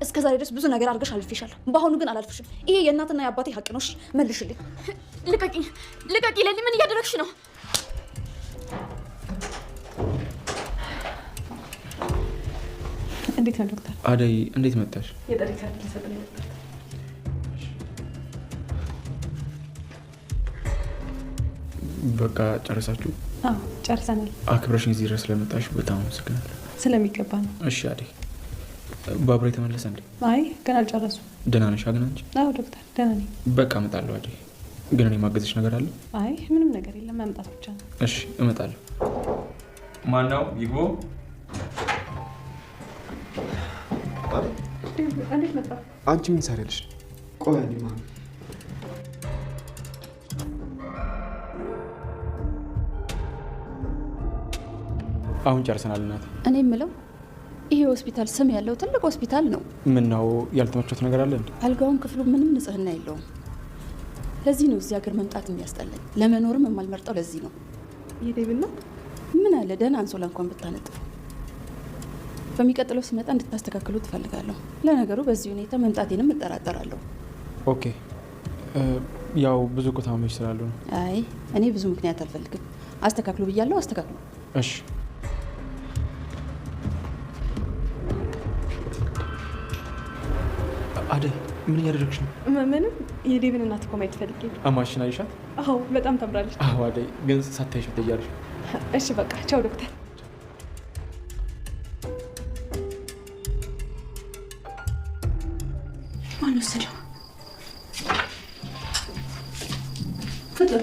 እስከዛሬ ድረስ ብዙ ነገር አድርገሽ አልፌሻለሁ። በአሁኑ ግን አላልፍሽም። ይሄ የእናትና የአባቴ ሀቅ ነው። መልሽልኝ። ልቀቂኝ፣ ልቀቂኝ። ሌሊ ምን እያደረግሽ ነው? እንዴት ነው ዶክተር? አደይ እንዴት መጣሽ? የጠሪ ካርድ ልሰጥልኝ ነበር። በቃ ጨረሳችሁ? አዎ ጨርሰናል። አክብረሽኝ እዚህ ድረስ ስለመጣሽ በጣም አመሰግናለሁ። ስለሚገባ ነው። እሺ አደይ፣ ባቡሬ ተመለሰ እንዴ? አይ ግን አልጨረሱም። ደህና ነሽ ግን አንቺ? አዎ ዶክተር ደህና ነኝ። በቃ እመጣለሁ አደይ። ግን እኔ ማገዝሽ ነገር አለ? አይ ምንም ነገር የለም፣ መምጣት ብቻ ነው። እሺ እመጣለሁ። ማነው ይግቦ? እንዴት መጣ? አንቺ ምን ሰሪልሽ? ቆይ አንዴ ማሚ። አሁን ጨርሰናል እናቴ። እኔ የምለው ይሄ ሆስፒታል ስም ያለው ትልቅ ሆስፒታል ነው። ምን ነው ያልተመቸት ነገር አለ እንዴ? አልጋውም ክፍሉ ምንም ንጽህና የለውም። ለዚህ ነው እዚህ ሀገር መምጣት የሚያስጠላኝ። ለመኖርም የማልመርጠው ለዚህ ነው። የዴብና ምን አለ ደህና አንሶላ እንኳን ብታነጥፉ። በሚቀጥለው ሲመጣ እንድታስተካክሉ ትፈልጋለሁ። ለነገሩ በዚህ ሁኔታ መምጣቴንም እጠራጠራለሁ። ኦኬ፣ ያው ብዙ ታማሚዎች ስላሉ ነው። አይ እኔ ብዙ ምክንያት አልፈልግም። አስተካክሉ ብያለሁ፣ አስተካክሉ። እሺ አደይ ምን እያደረግሽ ነው? ምንም። የዴብን እናት እኮ ማየት ፈልጌ ነው። አማሽን አይሻት? አዎ በጣም ታምራለች። አዎ አደይ ግን ሳታይሻት እያለሽ። እሺ በቃ ቻው ዶክተር። ማን ወሰደው? ፍቅር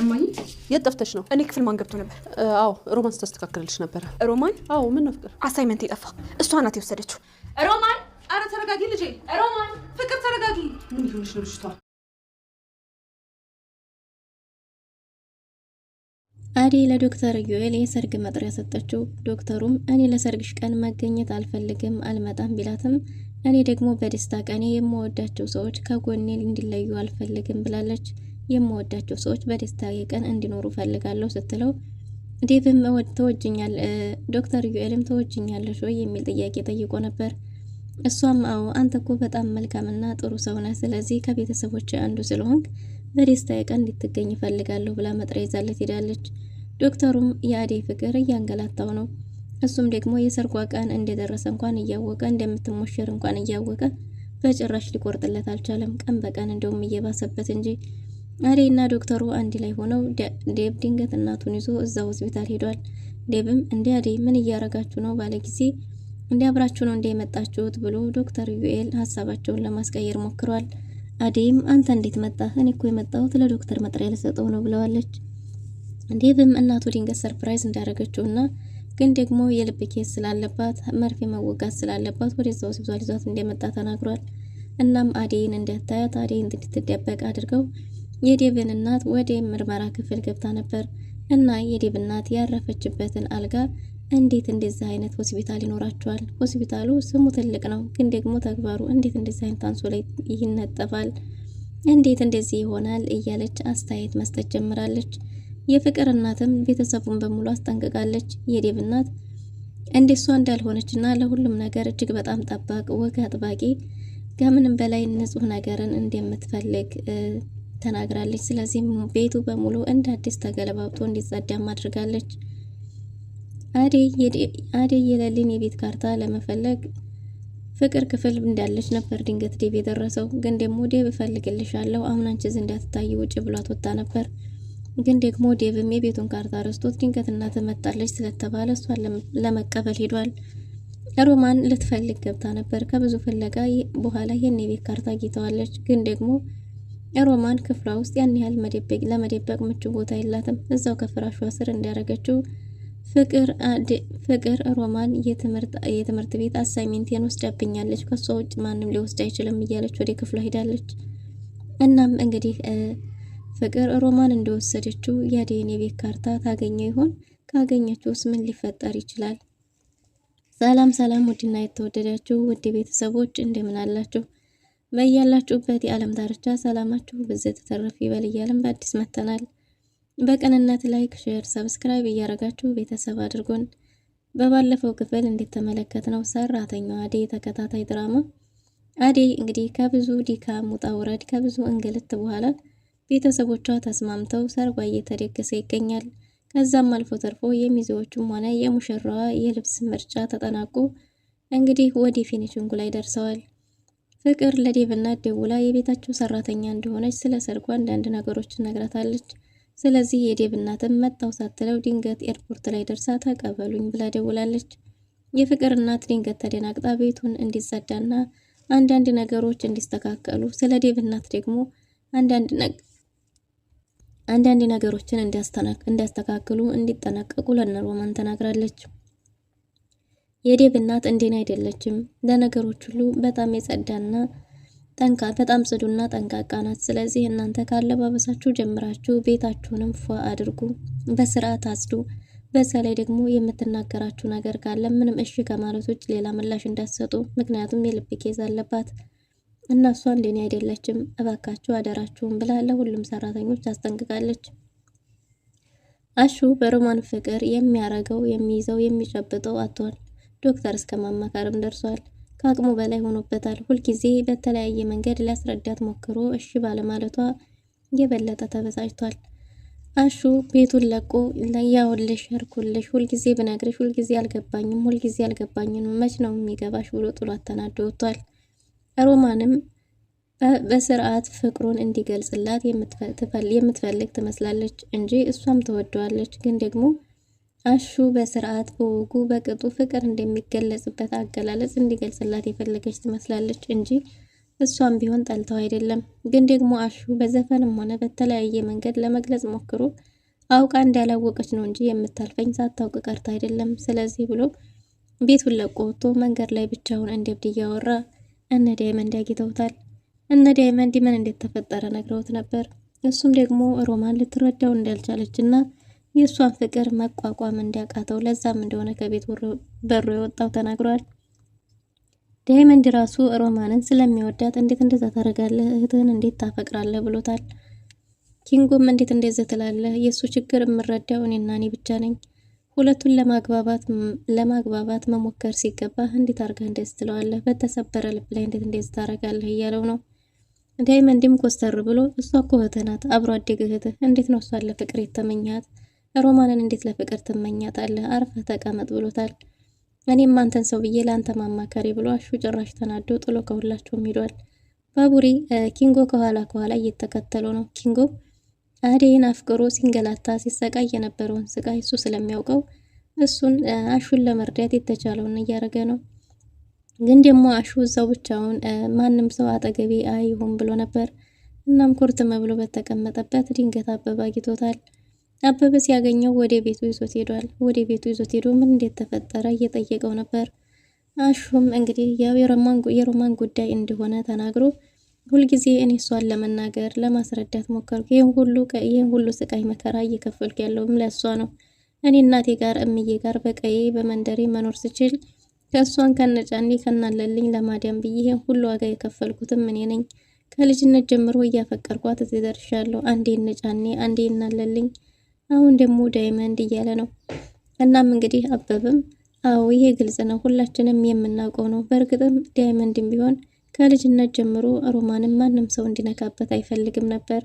እማዬ የት ጠፍተሽ ነው? እኔ ክፍል ማን ገብቶ ነበር? አዎ ሮማን ስታስተካክልልሽ ነበረ። ሮማን? አዎ ምን ነው ፍቅር? አሳይመንት የጠፋ እሷ ናት የወሰደችው። ሮማን! አረ ተረጋጊ ልጄ። ሮማን! ፍቅር ተረጋጊ። ምን ይሁንሽ ነው ልጅቷ? አደይ ለዶክተር ዩኤል የሰርግ መጥሪያ ሰጠችው። ዶክተሩም እኔ ለሰርግሽ ቀን መገኘት አልፈልግም አልመጣም ቢላትም እኔ ደግሞ በደስታ ቀኔ የምወዳቸው ሰዎች ከጎኔ እንዲለዩ አልፈልግም ብላለች። የምወዳቸው ሰዎች በደስታ ቀን እንዲኖሩ ፈልጋለሁ ስትለው ዴቭም ዶክተር ዩኤልም ተወጅኛለሽ ወይ የሚል ጥያቄ ጠይቆ ነበር። እሷም አዎ አንተ እኮ በጣም መልካምና ጥሩ ሰው ነህ፣ ስለዚህ ከቤተሰቦች አንዱ ስለሆንክ በደስታ ቀን እንድትገኝ ፈልጋለሁ ብላ መጥሪያ ይዛለት ሄዳለች። ዶክተሩም የአደይ ፍቅር እያንገላታው ነው። እሱም ደግሞ የሰርጓ ቀን እንደደረሰ እንኳን እያወቀ እንደምትሞሸር እንኳን እያወቀ በጭራሽ ሊቆርጥለት አልቻለም። ቀን በቀን እንደውም እየባሰበት እንጂ። አደይና ዶክተሩ አንድ ላይ ሆነው ዴብ ድንገት እናቱን ይዞ እዛ ሆስፒታል ሄዷል። ዴብም እንዴ አደይ ምን እያረጋችሁ ነው ባለ ጊዜ እንዴ አብራችሁ ነው እንዴ የመጣችሁት ብሎ ዶክተር ዩኤል ሀሳባቸውን ለማስቀየር ሞክሯል። አደይም አንተ እንዴት መጣህ? እኔ እኮ የመጣሁት ለዶክተር መጥሪያ ልሰጠው ነው ብለዋለች። ዴብም እናቱ ድንገት ሰርፕራይዝ እንዳደረገችውና ግን ደግሞ የልብ ኬስ ስላለባት መርፌ መወጋት ስላለባት ወደዛ ሆስፒታል ይዟት እንደመጣ ተናግሯል። እናም አደይን እንዳታያት አደይን እንድትደበቅ አድርገው የዴብን እናት ወደ ምርመራ ክፍል ገብታ ነበር እና የዴብ እናት ያረፈችበትን አልጋ እንዴት እንደዚህ አይነት ሆስፒታል ይኖራቸዋል? ሆስፒታሉ ስሙ ትልቅ ነው፣ ግን ደግሞ ተግባሩ እንዴት እንደዚህ አይነት አንሶላ ይነጠፋል? እንዴት እንደዚህ ይሆናል? እያለች አስተያየት መስጠት ጀምራለች። የፍቅር እናትም ቤተሰቡን በሙሉ አስጠንቅቃለች። የዴብ እናት እንደሷ እንዳልሆነችና ለሁሉም ነገር እጅግ በጣም ጠባቅ ወግ አጥባቂ ከምንም በላይ ንጹህ ነገርን እንደምትፈልግ ተናግራለች። ስለዚህ ቤቱ በሙሉ እንደ አዲስ ተገለባብጦ እንዲጸዳም አድርጋለች። አደይ የሌሊን የቤት ካርታ ለመፈለግ ፍቅር ክፍል እንዳለች ነበር ድንገት ዴብ የደረሰው። ግን ደግሞ ዴብ እፈልግልሻለሁ አሁን አንቺ እዚህ እንዳትታይ ውጭ ብሏት ወጣ ነበር። ግን ደግሞ ዴብም የቤቱን ካርታ ረስቶት ድንገት እናት መጣለች ስለተባለ እሷን ለመቀበል ሄዷል። ሮማን ልትፈልግ ገብታ ነበር። ከብዙ ፍለጋ በኋላ ይህን የቤት ካርታ አግኝተዋለች። ግን ደግሞ ሮማን ክፍሏ ውስጥ ያን ያህል ለመደበቅ ምቹ ቦታ የላትም። እዛው ከፍራሿ ስር እንዳረገችው ፍቅር ሮማን የትምህርት ቤት አሳይሜንቴን ወስዳብኛለች፣ ከሷ ውጭ ማንም ሊወስድ አይችልም እያለች ወደ ክፍሏ ሄዳለች። እናም እንግዲህ ፍቅር ሮማን እንደወሰደችው የአደይን የቤት ካርታ ታገኘው ይሆን? ካገኘችውስ ምን ሊፈጠር ይችላል? ሰላም ሰላም፣ ውድና የተወደዳችሁ ውድ ቤተሰቦች እንደምን አላችሁ? በያላችሁበት የዓለም ዳርቻ ሰላማችሁ ብዝት ተተረፍ ይበል እያልን በአዲስ መተናል። በቅንነት ላይክ፣ ሼር፣ ሰብስክራይብ እያረጋችሁ ቤተሰብ አድርጉን። በባለፈው ክፍል እንደተመለከትነው ሰራተኛዋ አደይ ተከታታይ ድራማ አደይ እንግዲህ ከብዙ ድካም ውጣ ውረድ ከብዙ እንግልት በኋላ ቤተሰቦቿ ተስማምተው ሰርጓ እየተደገሰ ይገኛል። ከዛም አልፎ ተርፎ የሚዜዎቹም ሆነ የሙሽራዋ የልብስ ምርጫ ተጠናቆ እንግዲህ ወደ ፊኒሽንጉ ላይ ደርሰዋል። ፍቅር ለዴቭና ደውላ የቤታቸው ሰራተኛ እንደሆነች ስለ ሰርጓ አንዳንድ ነገሮችን ነግራታለች። ስለዚህ የዴቭ እናትም መጣው ሳትለው ድንገት ኤርፖርት ላይ ደርሳ ተቀበሉኝ ብላ ደውላለች። የፍቅር እናት ድንገት ተደናግጣ ቤቱን እንዲጸዳና አንዳንድ ነገሮች እንዲስተካከሉ ስለ ዴቭ እናት ደግሞ አንዳንድ ነገሮችን እንዲያስተካክሉ እንዲጠነቀቁ ለሮማን ተናግራለች። የዴቭ እናት እንደኔ አይደለችም፣ ለነገሮች ሁሉ በጣም የጸዳና በጣም ጽዱና ጠንቃቃ ናት። ስለዚህ እናንተ ካለባበሳችሁ ጀምራችሁ ቤታችሁንም ፏ አድርጉ፣ በስርዓት አጽዱ። በዛ ላይ ደግሞ የምትናገራችሁ ነገር ካለ ምንም እሺ ከማለት ውጭ ሌላ ምላሽ እንዳትሰጡ፣ ምክንያቱም የልብ ኬዝ አለባት እና እሷ እንደኔ አይደለችም፣ እባካችሁ አደራችሁም ብላ ለሁሉም ሰራተኞች አስጠንቅቃለች። አሹ በሮማን ፍቅር የሚያረገው የሚይዘው የሚጨብጠው አጥቷል። ዶክተር እስከ ማማከርም ደርሷል። ከአቅሙ በላይ ሆኖበታል። ሁልጊዜ በተለያየ መንገድ ሊያስረዳት ሞክሮ እሺ ባለማለቷ የበለጠ ተበሳጭቷል። አሹ ቤቱን ለቆ ያውልሽ እርኩልሽ፣ ሁልጊዜ ብነግርሽ ሁልጊዜ አልገባኝም መች ነው የሚገባሽ ብሎ ጥሏት ተናዶ ወጥቷል። ሮማንም በስርዓት ፍቅሩን እንዲገልጽላት የምትፈልግ ትመስላለች እንጂ እሷም ትወደዋለች። ግን ደግሞ አሹ በስርዓት በወጉ በቅጡ ፍቅር እንደሚገለጽበት አገላለጽ እንዲገልጽላት የፈለገች ትመስላለች እንጂ እሷም ቢሆን ጠልተው አይደለም። ግን ደግሞ አሹ በዘፈንም ሆነ በተለያየ መንገድ ለመግለጽ ሞክሮ አውቃ እንዳላወቀች ነው እንጂ የምታልፈኝ ሳታውቅ ቀርታ አይደለም። ስለዚህ ብሎ ቤቱን ለቆ ወጥቶ መንገድ ላይ ብቻውን እንደብድ እያወራ እነ ዳይመንድ አግኝተውታል። እነ ዳይመንድ ምን እንደተፈጠረ ነግረውት ነበር። እሱም ደግሞ ሮማን ልትረዳው እንዳልቻለችና የእሷን ፍቅር መቋቋም እንዲያቃተው ለዛም እንደሆነ ከቤት በሮ የወጣው ተናግሯል። ዳይመንድ ራሱ ሮማንን ስለሚወዳት እንዴት እንደዛ ታደርጋለህ? እህትህን እንዴት ታፈቅራለህ? ብሎታል። ኪንጎም እንዴት እንደዛ ትላለህ? የእሱ ችግር የምረዳው እኔና እኔ ብቻ ነኝ። ሁለቱን ለማግባባት መሞከር ሲገባህ እንዴት አድርገህ እንደዚህ ትለዋለህ? በተሰበረ ልብ ላይ እንዴት እንደዚህ ታደርጋለህ? እያለው ነው። ዳይመንድም ኮስተር ብሎ እሷ እኮ እህትህ ናት፣ አብሮ አደግ እህትህ። እንዴት ነው እሷን ለፍቅር የተመኛት? ሮማንን እንዴት ለፍቅር ትመኛታለህ? አርፈህ ተቀመጥ ብሎታል። እኔም አንተን ሰው ብዬ ለአንተ ማማከሬ ብሎ አሹ ጭራሽ ተናዶ ጥሎ ከሁላቸውም ሄዷል። ባቡሬ ኪንጎ ከኋላ እየተከተለው ነው። ኪንጎ አደይን አፍቅሮ ሲንገላታ ሲሰቃይ የነበረውን ስቃይ እሱ ስለሚያውቀው እሱን አሹን ለመርዳት የተቻለውን እያደረገ ነው። ግን ደግሞ አሹ እዛው ብቻውን ማንም ሰው አጠገቤ አይሁን ብሎ ነበር። እናም ኩርትም ብሎ በተቀመጠበት ድንገት አበባ አግኝቶታል። አበበ ሲያገኘው ወደ ቤቱ ይዞት ሄዷል። ወደ ቤቱ ይዞት ሄዶ ምን እንደተፈጠረ እየጠየቀው ነበር። አሹም እንግዲህ ያው የሮማን ጉዳይ እንደሆነ ተናግሮ ሁልጊዜ እኔ እሷን ለመናገር ለማስረዳት ሞከርኩ። ይህን ሁሉ ስቃይ መከራ እየከፈልኩ ያለውም ለእሷ ነው። እኔ እናቴ ጋር እምዬ ጋር በቀዬ በመንደሬ መኖር ስችል ከእሷን ከነጫኔ ከናለልኝ ለማዳም ብዬ ይህን ሁሉ ዋጋ የከፈልኩትም እኔ ነኝ። ከልጅነት ጀምሮ እያፈቀርኳት እዚህ ደርሻለሁ። አንዴ ነጫኔ አንዴ እናለልኝ አሁን ደግሞ ዳይመንድ እያለ ነው። እናም እንግዲህ አበብም አዎ ይሄ ግልጽ ነው፣ ሁላችንም የምናውቀው ነው። በእርግጥም ዳይመንድም ቢሆን ከልጅነት ጀምሮ ሮማንም ማንም ሰው እንዲነካበት አይፈልግም ነበር።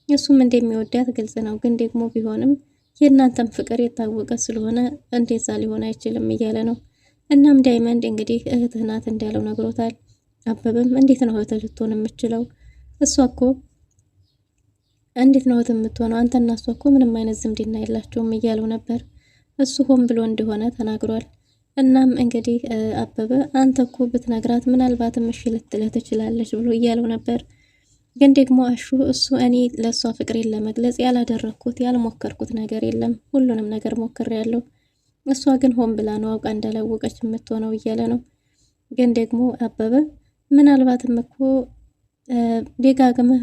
እሱም እንደሚወዳት ግልጽ ነው። ግን ደግሞ ቢሆንም የእናንተም ፍቅር የታወቀ ስለሆነ እንዴዛ ሊሆን አይችልም እያለ ነው። እናም ዳይመንድ እንግዲህ እህትህ ናት እንዳለው ነግሮታል። አበብም እንዴት ነው እህትህ ልትሆን የምችለው? እሷ እኮ እንዴት ነው የምትሆነው? አንተና እሷ እኮ ምንም አይነት ዝምድና የላቸውም እያለው ነበር። እሱ ሆን ብሎ እንደሆነ ተናግሯል። እናም እንግዲህ አበበ አንተ እኮ ብትነግራት ምናልባትም እሺ ልትልህ ትችላለች ብሎ እያለው ነበር። ግን ደግሞ አሹ እሱ እኔ ለእሷ ፍቅሬን ለመግለጽ ያላደረግኩት ያልሞከርኩት ነገር የለም፣ ሁሉንም ነገር ሞክሬያለሁ። እሷ ግን ሆን ብላ ነው አውቃ እንዳላወቀች የምትሆነው እያለ ነው። ግን ደግሞ አበበ ምናልባትም እኮ ደጋግመህ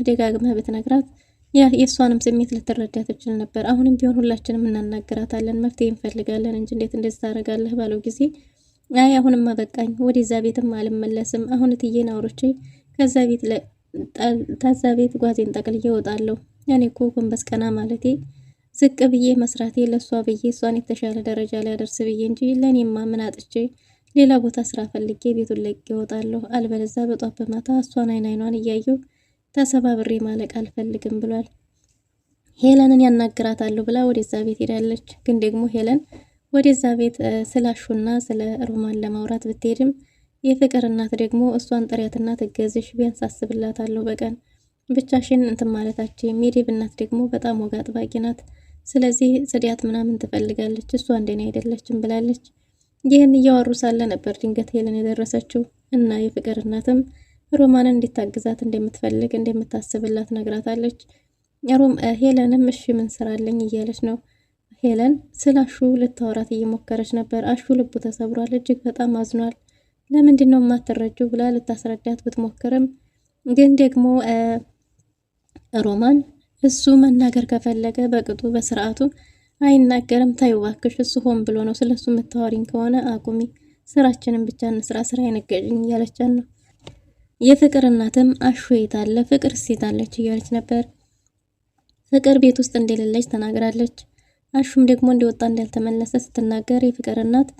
ብትነግራት የእሷንም ስሜት ልትረዳ ትችል ነበር። አሁንም ቢሆን ሁላችንም እናናግራታለን፣ መፍትሄ እንፈልጋለን እንጂ እንዴት እንደዚህ ታደርጋለህ ባለው ጊዜ አይ አሁንም አበቃኝ፣ ወደዛ ቤትም አልመለስም። አሁን እትዬን አውርቼ ከዛ ቤት ጓዜን ጠቅልዬ እወጣለሁ። እኔ እኮ ጎንበስ ቀና ማለቴ ዝቅ ብዬ መስራቴ ለሷ ብዬ እሷን የተሻለ ደረጃ ላይ አደርስ ብዬ እንጂ ለኔማ ምን አጥቼ ሌላ ቦታ ስራ ፈልጌ ቤቱን ለቅቄ እወጣለሁ። አልበለዛ በጧት በማታ እሷን አይኗን እያየሁ ተሰባብሬ ማለቅ አልፈልግም ብሏል። ሄለንን ያናግራታለሁ ብላ ወደዛ ቤት ሄዳለች። ግን ደግሞ ሄለን ወደዛ ቤት ስላሹና ስለ ሮማን ለማውራት ብትሄድም የፍቅር እናት ደግሞ እሷን ጥሪያትና ትገዝሽ ቢያንስ አስብላታለሁ በቀን ብቻሽን እንትን ማለታችን የዴብ እናት ደግሞ በጣም ወግ አጥባቂ ናት። ስለዚህ ጽዳት ምናምን ትፈልጋለች፣ እሷ እንደኔ አይደለችም ብላለች። ይህን እያወሩ ሳለ ነበር ድንገት ሄለን የደረሰችው እና የፍቅር እናትም ሮማንን እንድታግዛት እንደምትፈልግ እንደምታስብላት ነግራታለች። ሄለንም እሺ ምን ስራለኝ እያለች ነው። ሄለን ስለ አሹ ልታወራት እየሞከረች ነበር። አሹ ልቡ ተሰብሯል፣ እጅግ በጣም አዝኗል። ለምንድን ነው የማትረጂው ብላ ልታስረዳት ብትሞክርም ግን ደግሞ ሮማን እሱ መናገር ከፈለገ በቅጡ በስርዓቱ አይናገርም። ታዩ እባክሽ እሱ ሆን ብሎ ነው፣ ስለሱ የምታወሪኝ ከሆነ አቁሚ፣ ስራችንን ብቻ እንስራ፣ ስራ አይነገርኝ እያለቻት ነው። የፍቅር እናትም አሹ የታለ ፍቅር ሴታለች እያለች ነበር። ፍቅር ቤት ውስጥ እንደሌለች ተናግራለች። አሹም ደግሞ እንደወጣ እንዳልተመለሰ ስትናገር የፍቅር እናት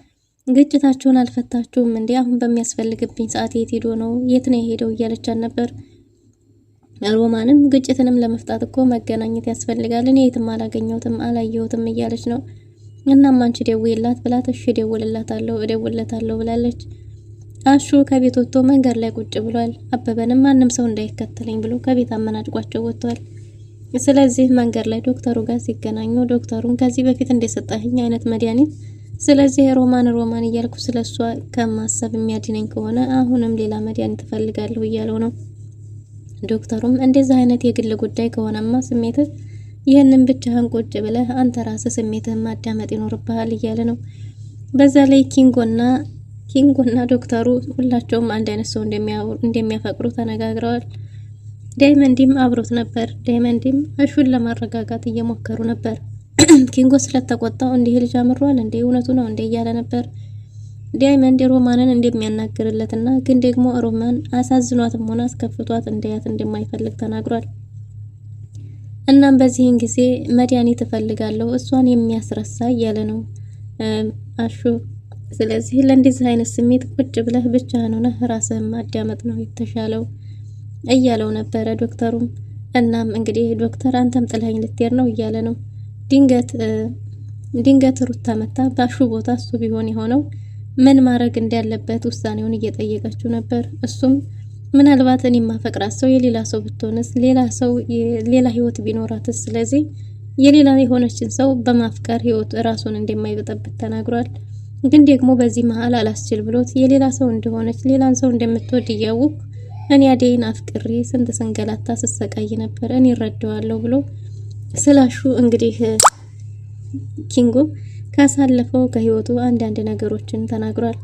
ግጭታችሁን አልፈታችሁም እንዴ? አሁን በሚያስፈልግብኝ ሰዓት የት ሄዶ ነው? የት ነው የሄደው? እያለቻት ነበር። ሮማንም ግጭትንም ለመፍታት እኮ መገናኘት ያስፈልጋል፣ እኔ የትም አላገኘሁትም አላየሁትም እያለች ነው። እናም አንቺ ደውይላት ብላት እሺ እደውልለታለሁ ብላለች። አሹ ከቤት ወጥቶ መንገድ ላይ ቁጭ ብሏል። አበበንም ማንም ሰው እንዳይከተለኝ ብሎ ከቤት አመናጭቋቸው ወጥቷል። ስለዚህ መንገድ ላይ ዶክተሩ ጋር ሲገናኙ ዶክተሩን ከዚህ በፊት እንደሰጣኝ አይነት መድኃኒት ስለዚህ ሮማን እያልኩ ስለሷ ከማሰብ የሚያድነኝ ከሆነ አሁንም ሌላ መድኃኒት እፈልጋለሁ እያለው ነው። ዶክተሩም እንደዚህ አይነት የግል ጉዳይ ከሆነማ ስሜትህ ይህንን ብቻህን ቁጭ ብለህ አንተ ራስህ ስሜትህን ማዳመጥ ይኖርብሃል እያለ ነው። በዛ ላይ ኪንጎና ዶክተሩ ሁላቸውም አንድ አይነት ሰው እንደሚያፈቅሩ ተነጋግረዋል። ዳይመንዲም አብሮት ነበር። ዳይመንዲም አሹን ለማረጋጋት እየሞከሩ ነበር። ኪንጎ ስለተቆጣው እንዲህ ልጅ አምሯል እንዴ እውነቱ ነው እንዴ እያለ ነበር። ዳይመንድ ሮማንን እንደሚያናግርለትና ግን ደግሞ ሮማን አሳዝኗትም ሆነ አስከፍቷት እንዳያት እንደማይፈልግ ተናግሯል። እናም በዚህን ጊዜ መድኃኒት እፈልጋለሁ እሷን የሚያስረሳ እያለ ነው አሹ። ስለዚህ ለእንደዚህ አይነት ስሜት ቁጭ ብለህ ብቻህን ሆነህ ራስህን ማዳመጥ ነው የተሻለው እያለው ነበረ ዶክተሩም። እናም እንግዲህ ዶክተር አንተም ጥላኝ ልትሄድ ነው እያለ ነው። ድንገት ሩታ መታ በአሹ ቦታ እሱ ቢሆን የሆነው ምን ማድረግ እንዳለበት ውሳኔውን እየጠየቀችው ነበር። እሱም ምናልባት እኔ ማፈቅራት ሰው የሌላ ሰው ብትሆንስ፣ ሌላ ህይወት ቢኖራትስ፣ ስለዚህ የሌላ የሆነችን ሰው በማፍቀር ህይወት ራሱን እንደማይበጠብጥ ተናግሯል። ግን ደግሞ በዚህ መሀል አላስችል ብሎት የሌላ ሰው እንደሆነች ሌላን ሰው እንደምትወድ እያወቅኩ እኔ አደይን አፍቅሬ ስንት ስንገላታ ስሰቃይ ነበር፣ እኔ እረዳዋለሁ ብሎ ስላሹ እንግዲህ ኪንጎ ካሳለፈው ከህይወቱ አንዳንድ ነገሮችን ተናግሯል።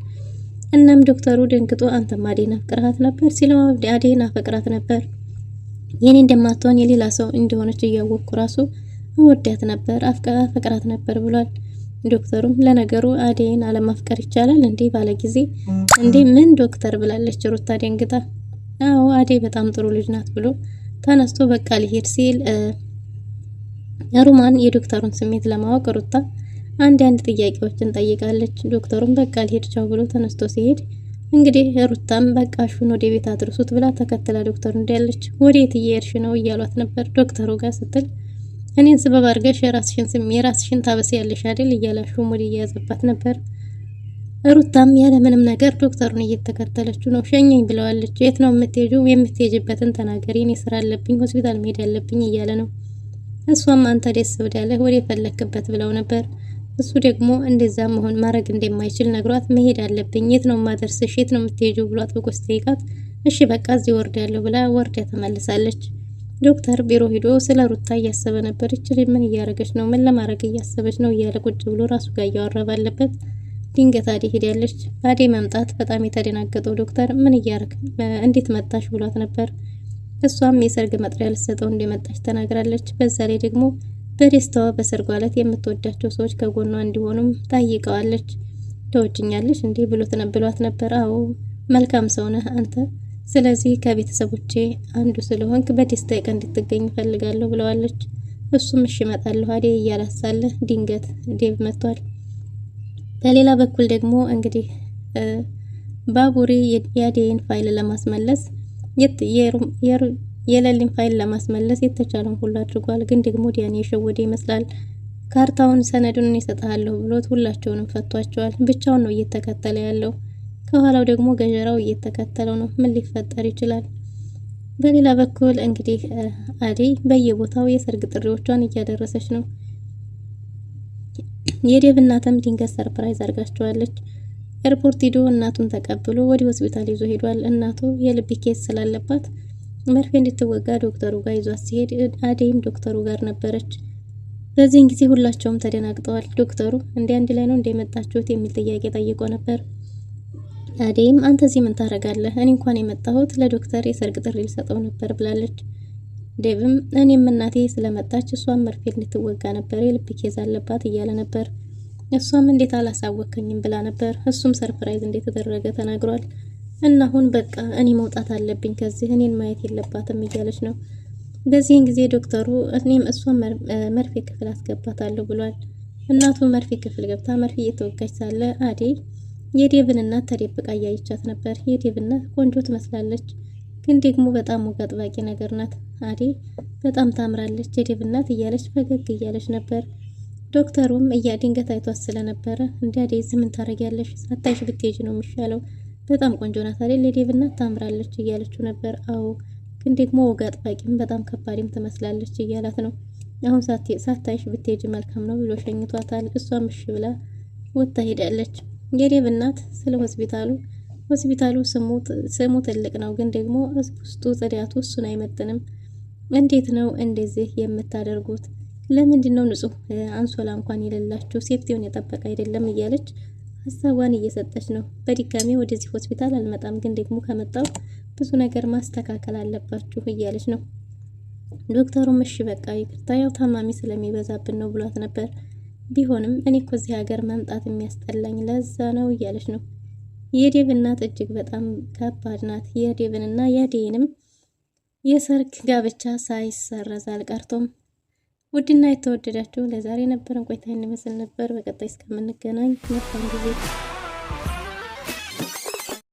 እናም ዶክተሩ ደንግጦ አንተም አደይን አፍቅራት ነበር ሲለው አደይን አፈቅራት ነበር፣ የኔ እንደማትሆን የሌላ ሰው እንደሆነች እያወቅኩ ራሱ እወዳት ነበር አፈቅራት ነበር ብሏል። ዶክተሩም ለነገሩ አደይን አለማፍቀር ይቻላል እንዴ ባለ ጊዜ እንዴ ምን ዶክተር ብላለች ሩታ ደንግጣ። አዎ አደይ በጣም ጥሩ ልጅ ናት ብሎ ተነስቶ በቃ ሊሄድ ሲል ሮማን የዶክተሩን ስሜት ለማወቅ ሩታ አንዳንድ ጥያቄዎችን ጠይቃለች። ዶክተሩም በቃ ሊሄድ ቻው ብሎ ተነስቶ ሲሄድ እንግዲህ ሩታም በቃ አሹን ወደ ቤት አድርሱት ብላ ተከትላ ዶክተሩ እንዳለች ወዴት እየሄድሽ ነው እያሏት ነበር ዶክተሩ ጋር ስትል እኔን ስበብ አድርገሽ የራስሽን ታበስያለሽ አይደል እያላሹ ሙድ እየያዘባት ነበር። ሩታም ያለ ምንም ነገር ዶክተሩን እየተከተለችው ነው። ሸኘኝ ብለዋለች። የት ነው የምትሄጂው? የምትሄጂበትን ተናገሪ፣ እኔ ስራ አለብኝ ሆስፒታል መሄድ ያለብኝ እያለ ነው። እሷም አንተ ደስ ብዳለህ ወደ ፈለክበት ብለው ነበር። እሱ ደግሞ እንደዛ መሆን ማድረግ እንደማይችል ነግሯት መሄድ አለብኝ፣ የት ነው ማደርስሽ? የት ነው የምትሄጂው ብሏት በቆስ ጠይቃት እሺ በቃ እዚህ ወርዳለሁ ብላ ወርዳ ተመልሳለች። ዶክተር ቢሮ ሄዶ ስለ ሩታ እያሰበ ነበር። እችል ምን እያረገች ነው? ምን ለማድረግ እያሰበች ነው? እያለ ቁጭ ብሎ ራሱ ጋር እያወራ ባለበት ድንገት አደይ ሄዳለች። በአደይ መምጣት በጣም የተደናገጠው ዶክተር ምን እያረግ እንዴት መጣሽ ብሏት ነበር። እሷም የሰርግ መጥሪያ ልትሰጠው እንደመጣች ተናግራለች። በዛ ላይ ደግሞ በደስታዋ በሰርጓ ዕለት የምትወዳቸው ሰዎች ከጎኗ እንዲሆኑም ጠይቀዋለች። ተወጅኛለሽ እንዴ ብሏት ነበር። አዎ መልካም ሰው ነህ አንተ፣ ስለዚህ ከቤተሰቦቼ አንዱ ስለሆንክ በደስታ ቀን እንድትገኝ ፈልጋለሁ ብለዋለች። እሱም እሺ እመጣለሁ አደይ እያላት ሳለ ድንገት ዴቭ መጥቷል። በሌላ በኩል ደግሞ እንግዲህ ባቡሬ የአደይን ፋይል ለማስመለስ የለሊን ፋይል ለማስመለስ የተቻለውን ሁሉ አድርጓል። ግን ደግሞ ዲያኔ የሸወደ ይመስላል። ካርታውን ሰነዱን እሰጥሃለሁ ብሎት ሁላቸውንም ፈቷቸዋል። ብቻውን ነው እየተከተለ ያለው። ከኋላው ደግሞ ገጀራው እየተከተለው ነው። ምን ሊፈጠር ይችላል? በሌላ በኩል እንግዲህ አደይ በየቦታው የሰርግ ጥሪዎቿን እያደረሰች ነው። የዴቭ እናትም ድንገት ሰርፕራይዝ አድርጋቸዋለች። ኤርፖርት ሂዶ እናቱን ተቀብሎ ወደ ሆስፒታል ይዞ ሄዷል። እናቱ የልብ ኬስ ስላለባት መርፌ እንድትወጋ ዶክተሩ ጋር ይዟት ሲሄድ አደይም ዶክተሩ ጋር ነበረች። በዚህን ጊዜ ሁላቸውም ተደናግጠዋል። ዶክተሩ እንደ አንድ ላይ ነው እንደመጣችሁት የሚል ጥያቄ ጠይቆ ነበር። አደይም አንተ እዚህ ምን ታደርጋለህ? እኔ እንኳን የመጣሁት ለዶክተር የሰርግ ጥሪ ልሰጠው ነበር ብላለች። ዴቭም እኔም እናቴ ስለመጣች እሷም መርፌ እንድትወጋ ነበር የልብ ኬዝ አለባት እያለ ነበር። እሷም እንዴት አላሳወከኝም ብላ ነበር። እሱም ሰርፕራይዝ እንደተደረገ ተናግሯል። እና አሁን በቃ እኔ መውጣት አለብኝ ከዚህ እኔን ማየት የለባትም እያለች ነው። በዚህን ጊዜ ዶክተሩ እኔም እሷን መርፌ ክፍል አስገባታለሁ ብሏል። እናቱ መርፌ ክፍል ገብታ መርፌ እየተወጋች ሳለ አደይ የዴቭን እናት ተደብቃ እያየቻት ነበር። የዴቭ እናት ቆንጆ ትመስላለች፣ ግን ደግሞ በጣም ወግ አጥባቂ ነገር ናት። አደይ በጣም ታምራለች የዴቭ እናት እያለች ፈገግ እያለች ነበር። ዶክተሩም ድንገት አይቷት ስለነበረ እንደ አደይ ምን ታረጊያለሽ? ሳታይሽ ብትሄጂ ነው የሚሻለው። በጣም ቆንጆ ናት አይደል? የዴቭ እናት ታምራለች እያለችው ነበር። አዎ ግን ደግሞ ወግ አጥባቂም በጣም ከባድም ትመስላለች እያላት ነው። አሁን ሳታይሽ ብትሄጂ መልካም ነው ብሎ ሸኝቷታል። እሷም እሺ ብላ ወጥታ ሄዳለች። የዴቭ እናት ስለ ሆስፒታሉ ስሙ ትልቅ ነው፣ ግን ደግሞ ውስጡ ጽዳቱ እሱን አይመጥንም። እንዴት ነው እንደዚህ የምታደርጉት? ለምንድን ነው ንጹህ አንሶላ እንኳን የሌላችሁ? ሴፍቲውን የጠበቀ አይደለም እያለች ሀሳቧን እየሰጠች ነው። በድጋሚ ወደዚህ ሆስፒታል አልመጣም፣ ግን ደግሞ ከመጣው ብዙ ነገር ማስተካከል አለባችሁ እያለች ነው። ዶክተሩም እሺ በቃ ይቅርታ፣ ያው ታማሚ ስለሚበዛብን ነው ብሏት ነበር። ቢሆንም እኔ እኮ እዚህ ሀገር መምጣት የሚያስጠላኝ ለዛ ነው እያለች ነው። የዴቭ እናት እጅግ በጣም ከባድ ናት። የዴቭንና የአደይንም የሰርግ ጋብቻ ሳይሰረዝ አልቀርቶም። ውድና የተወደዳችሁ ለዛሬ የነበረን ቆይታ ይመስል ነበር። በቀጣይ እስከምንገናኝ መልካም ጊዜ